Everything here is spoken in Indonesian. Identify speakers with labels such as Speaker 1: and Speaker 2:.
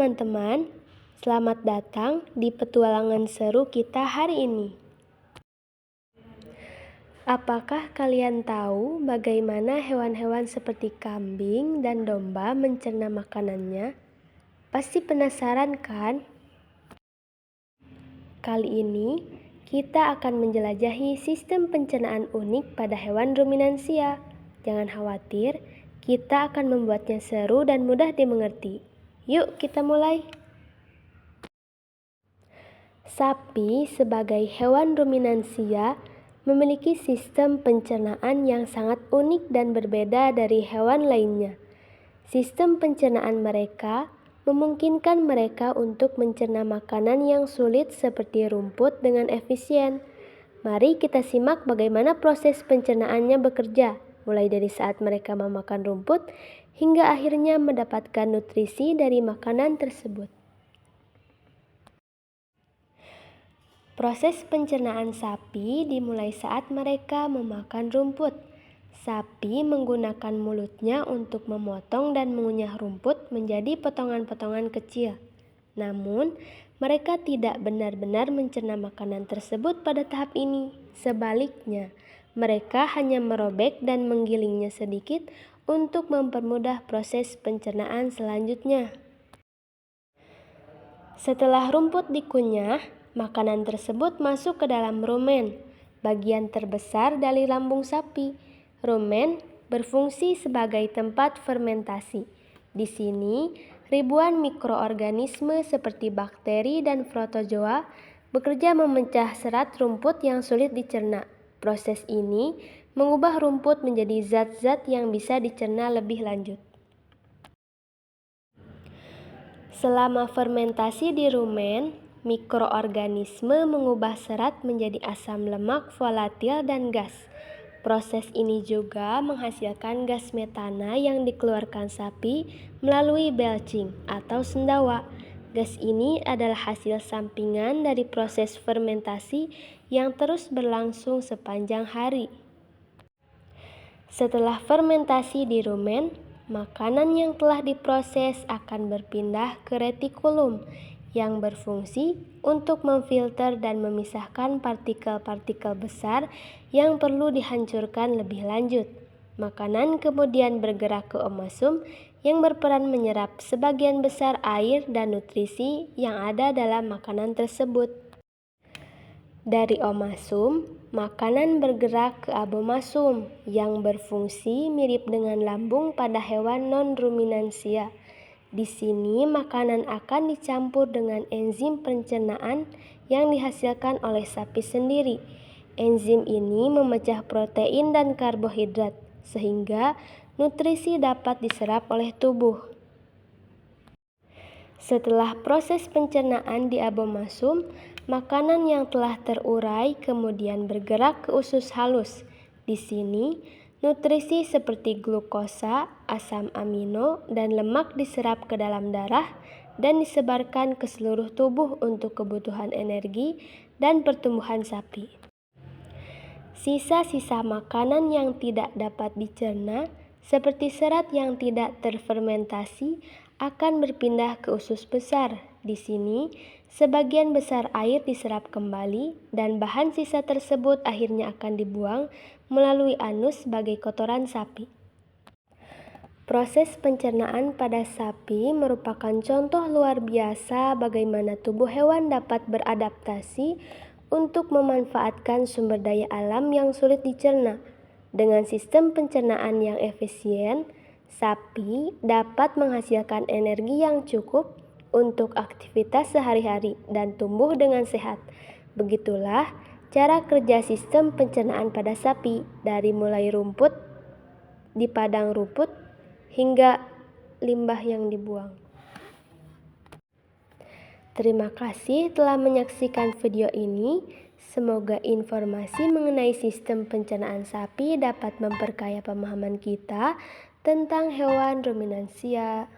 Speaker 1: teman-teman, selamat datang di petualangan seru kita hari ini. Apakah kalian tahu bagaimana hewan-hewan seperti kambing dan domba mencerna makanannya? Pasti penasaran kan? Kali ini kita akan menjelajahi sistem pencernaan unik pada hewan ruminansia. Jangan khawatir, kita akan membuatnya seru dan mudah dimengerti. Yuk kita mulai. Sapi sebagai hewan ruminansia memiliki sistem pencernaan yang sangat unik dan berbeda dari hewan lainnya. Sistem pencernaan mereka memungkinkan mereka untuk mencerna makanan yang sulit seperti rumput dengan efisien. Mari kita simak bagaimana proses pencernaannya bekerja, mulai dari saat mereka memakan rumput hingga akhirnya mendapatkan nutrisi dari makanan tersebut. Proses pencernaan sapi dimulai saat mereka memakan rumput. Sapi menggunakan mulutnya untuk memotong dan mengunyah rumput menjadi potongan-potongan kecil. Namun, mereka tidak benar-benar mencerna makanan tersebut pada tahap ini. Sebaliknya, mereka hanya merobek dan menggilingnya sedikit untuk mempermudah proses pencernaan selanjutnya. Setelah rumput dikunyah, makanan tersebut masuk ke dalam rumen, bagian terbesar dari lambung sapi. Rumen berfungsi sebagai tempat fermentasi. Di sini, ribuan mikroorganisme seperti bakteri dan protozoa bekerja memecah serat rumput yang sulit dicerna. Proses ini mengubah rumput menjadi zat-zat yang bisa dicerna lebih lanjut. Selama fermentasi di rumen, mikroorganisme mengubah serat menjadi asam lemak volatil dan gas. Proses ini juga menghasilkan gas metana yang dikeluarkan sapi melalui belching atau sendawa. Gas ini adalah hasil sampingan dari proses fermentasi yang terus berlangsung sepanjang hari. Setelah fermentasi di rumen, makanan yang telah diproses akan berpindah ke retikulum yang berfungsi untuk memfilter dan memisahkan partikel-partikel besar yang perlu dihancurkan lebih lanjut. Makanan kemudian bergerak ke omasum yang berperan menyerap sebagian besar air dan nutrisi yang ada dalam makanan tersebut. Dari omasum, makanan bergerak ke abomasum yang berfungsi mirip dengan lambung pada hewan non-ruminansia. Di sini makanan akan dicampur dengan enzim pencernaan yang dihasilkan oleh sapi sendiri. Enzim ini memecah protein dan karbohidrat sehingga nutrisi dapat diserap oleh tubuh. Setelah proses pencernaan di abomasum, makanan yang telah terurai kemudian bergerak ke usus halus. Di sini, nutrisi seperti glukosa, asam amino, dan lemak diserap ke dalam darah dan disebarkan ke seluruh tubuh untuk kebutuhan energi dan pertumbuhan sapi. Sisa-sisa makanan yang tidak dapat dicerna, seperti serat yang tidak terfermentasi, akan berpindah ke usus besar. Di sini, sebagian besar air diserap kembali dan bahan sisa tersebut akhirnya akan dibuang melalui anus sebagai kotoran sapi. Proses pencernaan pada sapi merupakan contoh luar biasa bagaimana tubuh hewan dapat beradaptasi untuk memanfaatkan sumber daya alam yang sulit dicerna. Dengan sistem pencernaan yang efisien, sapi dapat menghasilkan energi yang cukup untuk aktivitas sehari-hari dan tumbuh dengan sehat. Begitulah cara kerja sistem pencernaan pada sapi, dari mulai rumput di padang rumput hingga limbah yang dibuang. Terima kasih telah menyaksikan video ini. Semoga informasi mengenai sistem pencernaan sapi dapat memperkaya pemahaman kita tentang hewan ruminansia.